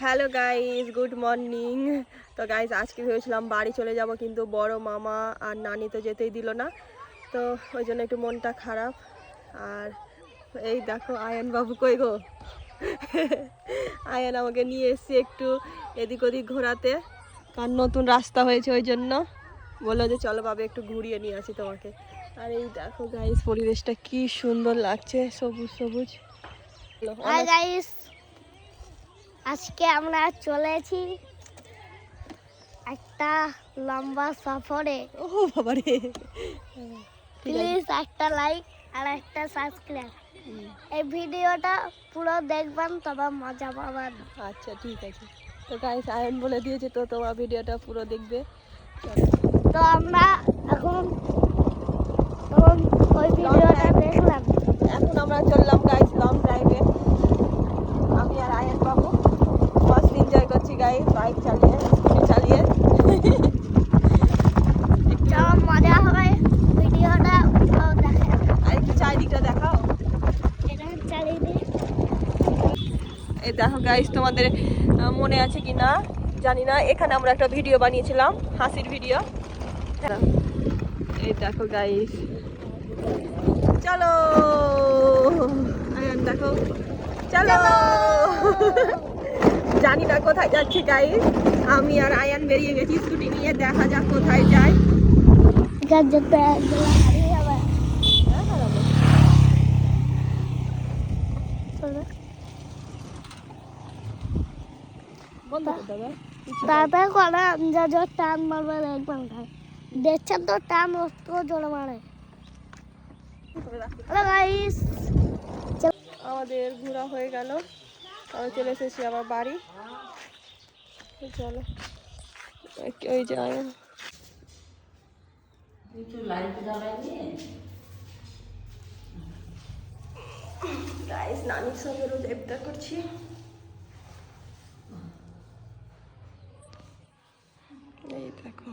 Hello guys, good morning. তো guys আজকে ভেবেছিলাম বাড়ি চলে যাব, কিন্তু বড় মামা আর নানি তো যেতেই দিল না। তো ওই জন্য একটু মনটা খারাপ। আর এই দেখো আয়ান বাবু কই গো। আয়ান আমাকে নিয়ে এসেছি একটু এদিক ওদিক ঘোরাতে, কারণ নতুন রাস্তা হয়েছে, ওই জন্য বললো যে চলো বাবা একটু ঘুরিয়ে নিয়ে আসি তোমাকে। আর এই দেখো গাইস পরিবেশটা কি সুন্দর লাগছে, সবুজ সবুজ। হাই গাইস, আজকে আমরা চলেছি একটা লম্বা সফরে। ও বাবা রে, প্লিজ একটা লাইক আর একটা সাবস্ক্রাইব। এই ভিডিওটা পুরো দেখবেন, তবে মজা পাবেন। আচ্ছা ঠিক আছে। তো গাইস আয়ন বলে দিয়েছে তো তোমার ভিডিওটা পুরো দেখবে। তো আমরা এখন ওই ভিডিওটা দেখলাম। এখন আমরা চললাম গাইস লং ড্রাইভে। আমি আর আয়ন বাবু মস্ত এনজয় করছি গাইস, বাইক চালিয়ে স্কুটি চালিয়ে। চলো মজা হবে, ভিডিওটা পুরো দেখেন। আর একটু চারিদিকটা দেখাও। এটা চারিদিক। এই দেখো গাইস, তোমাদের মনে আছে কি না জানি না, এখানে আমরা একটা ভিডিও বানিয়েছিলাম, হাসির ভিডিও। এই দেখো গাইস, চলো আয়ান দেখো, চলো। জানি না কোথায় যাচ্ছি গাইস, আমি আর আয়ান বেরিয়ে গেছি স্কুটি নিয়ে, দেখা যাক কোথায় যাই। দাদা করে যা টান মারবে দেখবেন ভাই, দেখছেন তো টান অস্ত জোরে মারে। হ্যালো গাইস, আমাদের ঘোরা হয়ে গেল, আমরা চলে এসেছি আমার বাড়ি। চলো ওই যে আয়ান গাইস, নানির সঙ্গে রোজ ইফতার করছি। এই দেখো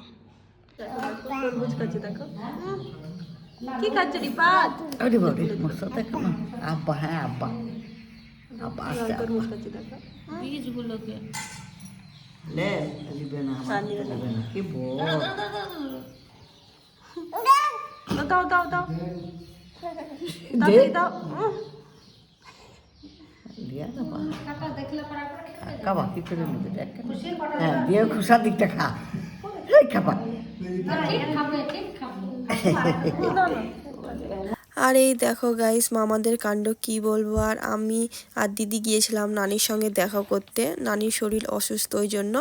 তরমুজ খাচ্ছে, দেখো কি খাচ্ছে রিপাত। আরে বাবা রে, মশলা দেখো না। আব্বা, হ্যাঁ আব্বা, আব্বা আসছে। তরমুজ খাচ্ছে দেখো। বীজগুলোকে লে দিবে না, দিবে না, কি বল। দাও দাও দাও দে দাও। দিয়া না বা কাবা কি করে নিবে দেখ। হ্যাঁ দিয়ে খুশার দিকটা খা, এই খাবা। আর এই দেখো গাইস মামাদের কাণ্ড কি বলবো। আর আমি আর দিদি গিয়েছিলাম নানির সঙ্গে দেখা করতে, নানির শরীর অসুস্থ ওই জন্য।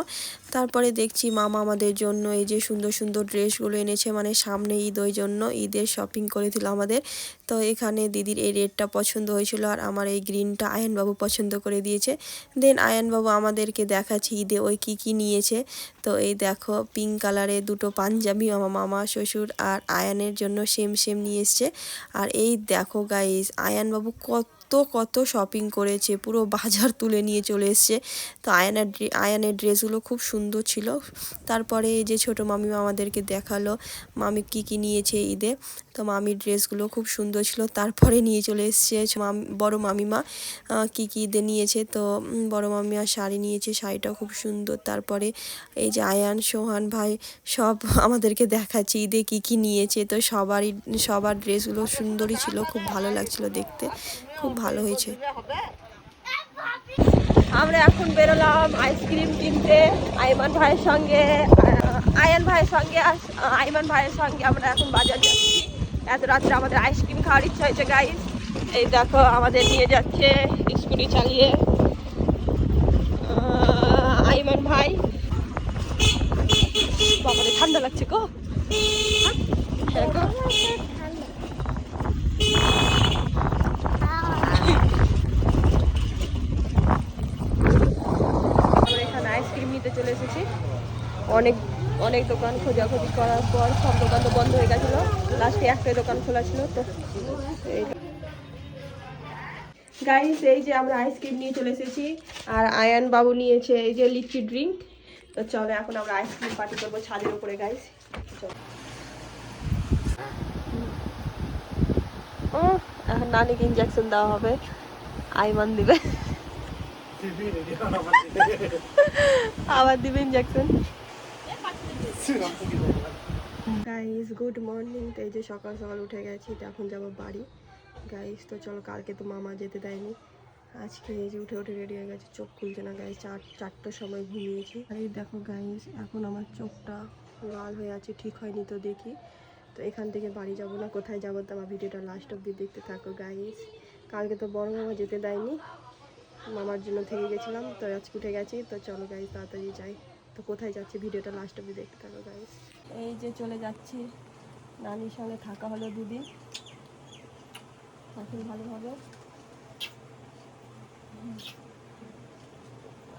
তারপরে দেখছি মামা আমাদের জন্য এই যে সুন্দর সুন্দর ড্রেসগুলো এনেছে, মানে সামনে ঈদ, ওই জন্য ঈদের শপিং করেছিল আমাদের। তো এখানে দিদির এই রেডটা পছন্দ হয়েছিল, আর আমার এই গ্রিনটা আয়ানবাবু পছন্দ করে দিয়েছে। দেন আয়ানবাবু আমাদেরকে দেখাচ্ছে ঈদে ওই কি নিয়েছে। তো এই দেখো পিঙ্ক কালারে দুটো পাঞ্জাবি আমার মামা, শ্বশুর আর আয়ানের জন্য সেম সেম নিয়ে এসছে। আর এই দেখো গাইস আয়ানবাবু কত শপিং করেছে, পুরো বাজার তুলে নিয়ে চলে এসছে। তো আয়ানের ড্রেসগুলো খুব সুন্দর ছিল। তারপরে এই যে ছোটো মামিমা আমাদেরকে দেখালো মামি কি নিয়েছে ঈদে। তো মামির ড্রেসগুলো খুব সুন্দর ছিল। তারপরে নিয়ে চলে এসছে বড় মামিমা কি ঈদে নিয়েছে। তো বড় মামিমা শাড়ি নিয়েছে, শাড়িটাও খুব সুন্দর। তারপরে এই যে আয়ান, সোহান ভাই সব আমাদেরকে দেখাচ্ছে ঈদে কি নিয়েছে। তো সবার ড্রেসগুলো সুন্দরই ছিল, খুব ভালো লাগছিল দেখতে, খুব ভালো হয়েছে। আমরা এখন বেরোলাম আইসক্রিম কিনতে আইমান ভাইয়ের সঙ্গে, আয়ান ভাইয়ের সঙ্গে, আইমান ভাইয়ের সঙ্গে আমরা এখন বাজার যাচ্ছি। এত রাত্রে আমাদের আইসক্রিম খাওয়ার ইচ্ছা হয়েছে গাইস। এই দেখো আমাদের নিয়ে যাচ্ছে স্কুটি চালিয়ে আইমান ভাই। বাবারে ঠান্ডা লাগছে গো। হ্যাঁ গো, আমরা এখানে আইসক্রিম নিতে চলে এসেছি। অনেক দোকান খোঁজাখুঁজি করার পর সব দোকান তো বন্ধ হয়ে গেছিলো, লাস্টে একটাই দোকান খোলা ছিল। তো এই গাইস এই যে আমরা আইসক্রিম নিয়ে চলে এসেছি, আর আয়ান বাবু নিয়েছে এই যে লিচি ড্রিঙ্ক। তো চলো এখন আমরা আইসক্রিম পার্টি করবো ছাদের উপরে গাইস। এখন নানিকে ইঞ্জেকশন দেওয়া হবে, আইমান দিবে। আবার দিবে ইনজেকশন। Guys good morning. তো এই যে সকাল সকাল উঠে গেছি, তো এখন যাবো বাড়ি গাইস। তো চলো, কালকে তো মামা যেতে দেয়নি, আজকে এই যে উঠে উঠে রেডি হয়ে গেছে, চোখ খুলছে না গাইস। চারটার সময় ঘুমিয়েছি। আর এই দেখো গাইস, এখন আমার চোখটা লাল হয়ে আছে, ঠিক হয়নি তো দেখি। তো এখান থেকে বাড়ি যাব না, কোথায় যাবো তো আমার ভিডিওটা লাস্ট অব্দি দেখতে থাকো গাইস। কালকে তো বড় মামা যেতে দেয়নি, মামার জন্য থেকে গেছিলাম, তো আজকে উঠে গেছি। তো চলো গাইস তাড়াতাড়ি যাই। তো কোথায় যাচ্ছি ভিডিওটা লাস্ট অব্দি দেখতে থাকো গাইস। এই যে চলে যাচ্ছি, নানির সঙ্গে থাকা হলো দুদিন, এখন ভালো হবে,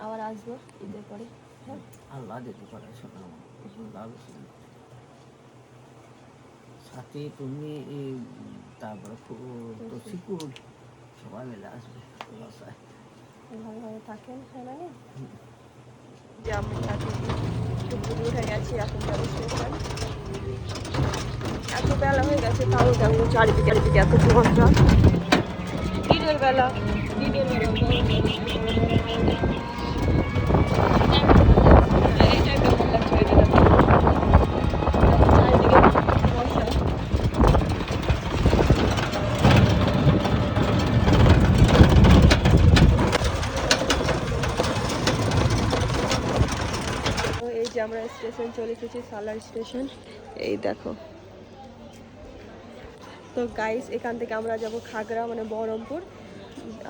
আবার আসবো ঈদের পরে। হ্যাঁ আল্লাহ যেতে পারে শোনা, সাথে তুমি তারপরে তো শিকুর সবাই মিলে আসবে বাসায়। ভালোভাবে থাকেন। হ্যাঁ মানে যে আমি টুকটুকি উঠে গেছি, এখন যাবো স্টেশন। এত বেলা হয়ে গেছে, তাও যাবো। চারিদিকে এত কুয়াশা, দিনের বেলা আমরা স্টেশন চলে এসেছি, সালার স্টেশন। এই দেখো। তো গাইস এখান থেকে আমরা যাব খাগড়া মানে বহরমপুর।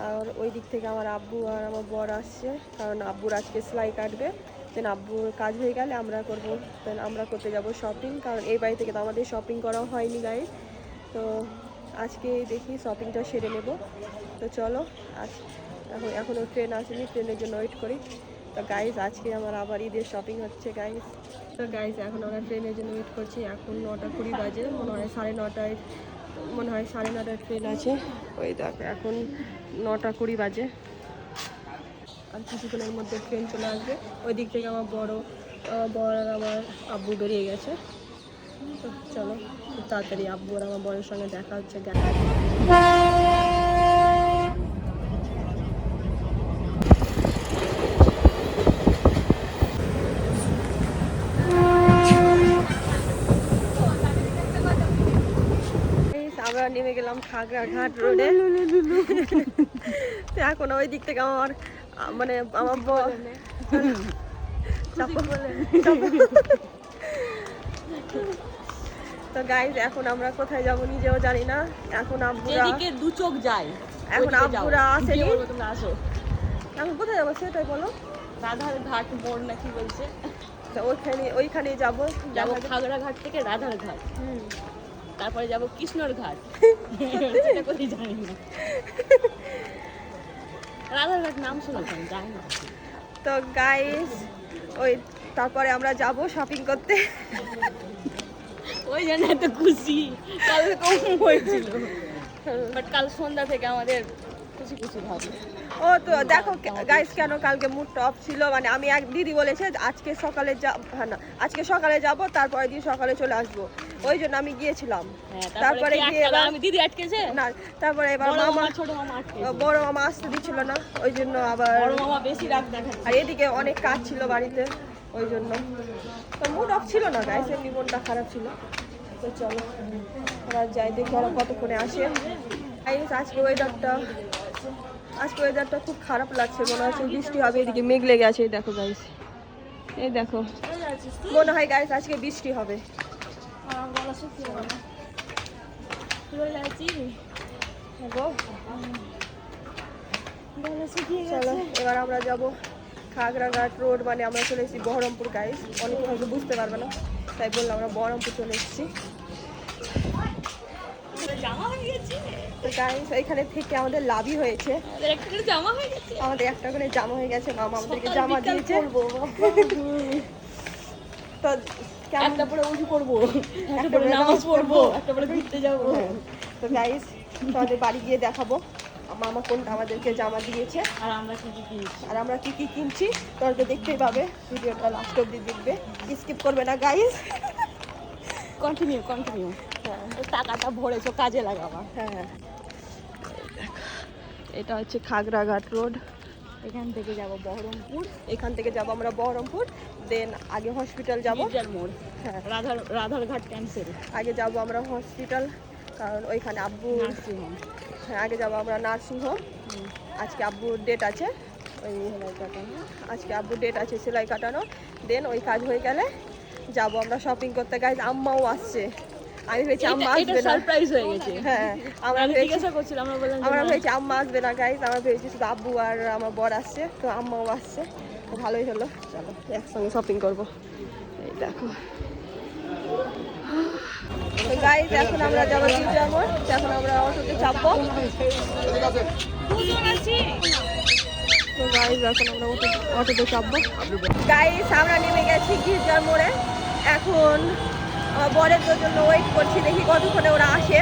আর ওই দিক থেকে আমার আব্বু আর আমার বর আসছে, কারণ আব্বুর আজকে সেলাই কাটবে। দেন আব্বুর কাজ হয়ে গেলে আমরা করবো, দেন আমরা করতে যাব শপিং, কারণ এই বাড়ি থেকে তো আমাদের শপিং করা হয়নি গাইস। তো আজকে দেখি শপিংটা সেরে নেব। তো চলো, এখনও ট্রেন আসেনি, ট্রেনের জন্য ওয়েট করি। তো গাইস আজকে আমার আবার ঈদের শপিং হচ্ছে গাইস। তো গাইস এখন আমরা ট্রেনের জন্য ওয়েট করছি, এখন 9:20 বাজে, মনে হয় 9:30 ট্রেন আছে। ওই দেখো এখন 9:20 বাজে, আর কিছুক্ষণের মধ্যে ট্রেন চলে আসবে। ওই দিক থেকে আমার বর আর আমার আব্বু বেরিয়ে গেছে। তো চলো তাড়াতাড়ি আব্বু আর আমার বরের সঙ্গে দেখা হচ্ছে। আমরা নেমে গেলাম খাগড়াঘাট রোডে। এখন ওই দিক থেকে আমার মানে আমার তো গাইজ এখন আমরা কোথায় যাব নিজেও জানি না। এখন আব্বুরা দু চোখ যায়, এখন আব্বুরা আসেনি, তোমরা আসো। এখন কোথায় যাবো সেটাই বলো। রাধার ঘাট মোড় না কি বলছে, তো ওইখানে যাবো খাগড়া ঘাট থেকে রাধার ঘাট, তারপরে যাব কৃষ্ণর ঘাট। কোথায় জানি না, রাধার ঘাট নাম শুনেছেন, জানি না। তো গাইস ওই তারপরে আমরা যাব শপিং করতে। ওই জন্য এত খুশি, কাল কম হয়েছিল, বাট কাল সন্ধ্যা থেকে আমাদের খুশি খুশি ভাবে। ও তো দেখো গাইস, কেন কালকে মুডটা অফ ছিল, মানে আমি এক দিদি বলেছে আজকে সকালে যাব, তারপরের দিন সকালে চলে আসবো, ওই জন্য আমি গিয়েছিলাম। তারপরে গিয়ে আমি দিদি আটকেছে না, তারপরে এবার মামা ছোট মামা আটকেছে, বড় মামা আসতে দিচ্ছিল না, ওই জন্য আবার বড় মামা বেশি রাগ দেখাচ্ছে। আর এদিকে অনেক কাজ ছিল বাড়িতে, ওই জন্য তো মুড অফ ছিল না গাইস, এমনি মনটা খারাপ ছিল। তো চলো ওরা যাই, দেখি ওরা কতক্ষণে আসে। গাইস আজকে ওয়েদারটা খুব খারাপ লাগছে, মনে হচ্ছে বৃষ্টি হবে, এদিকে মেঘ লেগে আছে। এই দেখো গাইস, এই দেখো, মনে হয় গাইস আজকে বৃষ্টি হবে। চলো এবার আমরা যাব খাগড়াঘাট রোড, মানে আমরা চলে এসেছি বহরমপুর গাইস। অনেকে হয়তো বুঝতে পারবে না, তাই বললাম আমরা বহরমপুর চলে এসেছি। তো গাইস এখানে থেকে আমাদের লাভই হয়েছে, আমাদের একটা করে জামা হয়ে গেছে, মামা আমাদেরকে জামা দিয়েছে। তো একটা পরে উজু করবো, একটা পরে নামাজ পড়বো, একটা পরে ঘুরতে যাবো। তো গাইস তোমাদের বাড়ি গিয়ে দেখাবো মামা কোনটা আমাদেরকে জামা দিয়েছে আর আমরা কি কি কিনছি। তোমরা তো দেখতেই পাবে, ভিডিওটা লাস্ট অবধি দেখবে, স্কিপ করবে না গাইস। কন্টিনিউ হ্যাঁ, টাকাটা ভরেছো, কাজে লাগাবা। হ্যাঁ, এটা হচ্ছে খাগড়াঘাট রোড। এখান থেকে যাব বহরমপুর, এখান থেকে যাব আমরা বহরমপুর, দেন আগে হসপিটাল যাব। গির্জার মোড়, হ্যাঁ, রাধারঘাট ক্যান্সেল, আগে যাব আমরা হসপিটাল, কারণ ওইখানে আব্বু, নার্সিং হোম। হ্যাঁ আগে যাব আমরা নার্সিং হোম। আজকে আব্বুর ডেট আছে, ওই আজকে আব্বুর ডেট আছে সেলাই কাটানো। দেন ওই কাজ হয়ে গেলে যাব আমরা শপিং করতে। গাইজ আম্মাও আসছে, আমি ভেবেছি আম্মা আসবে না। সারপ্রাইজ হয়ে গেছে। হ্যাঁ আমরা আমি ভেবেছি, জিজ্ঞাসা করছিলাম, আমরা বললাম আমরা ভেবেছি আম্মা আসবে না গাইজ, আমরা ভেবেছি শুধু আব্বু আর আমার বর আসছে, তো আম্মাও আসছে, তো ভালোই হলো। চলো একসঙ্গে শপিং করবো। এই দেখো গাইজ, এখন আমরা যাবো গির্জার মোড়, এখন আমরা অটোতে চাপবো। দুজন আছি। তো গাইজ এখন আমরা অটোতে চাপবো। গাইজ আমরা নেমে গেছি গির্জার মোড়ে, এখন আমার বরের জন্য ওয়েট করছি, দেখি কতক্ষণে ওরা আসে।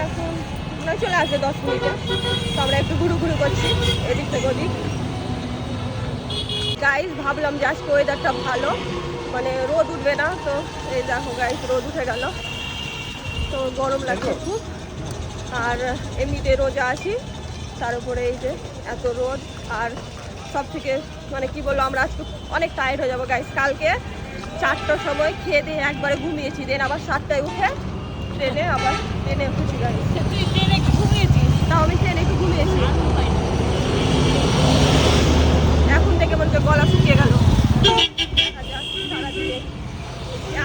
এখন ওরা চলে আসবে 10 মিনিটে, তো আমরা একটু ঘুরু ঘুরু করছি এদিক থেকে ওদিক। গাইজ ভাবলাম যে আজকে ওয়েদারটা ভালো, মানে রোদ উঠবে না, তো এই দেখো গাইজ রোদ উঠে গেল, তো গরম লাগছে খুব। আর এমনিতে রোজা আছি, তার উপরে এই যে এত রোদ। আর সব থেকে মানে কি বলবো, আমরা আজকে অনেক টায়ার্ড হয়ে যাবো গাইজ। কালকে 4টার সময় খেয়ে দিয়ে একবারে ঘুমিয়েছি, দেন আবার 7টায় উঠে ট্রেনে উঠেছি গাইজ। তুই ট্রেনে একটু ঘুমিয়েছিস? তাও আমি ট্রেনে একটু ঘুমিয়েছি, এখন থেকে মনে হচ্ছে গলা শুকিয়ে গেল।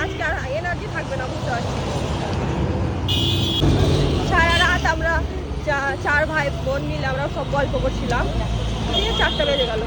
আজকে আর এনার্জি থাকবে না, বুঝতে পারছি। সারা রাত আমরা 4 ভাই বোন মিলে আমরা সব গল্প করছিলাম, দিয়ে 4টা বেজে গেল।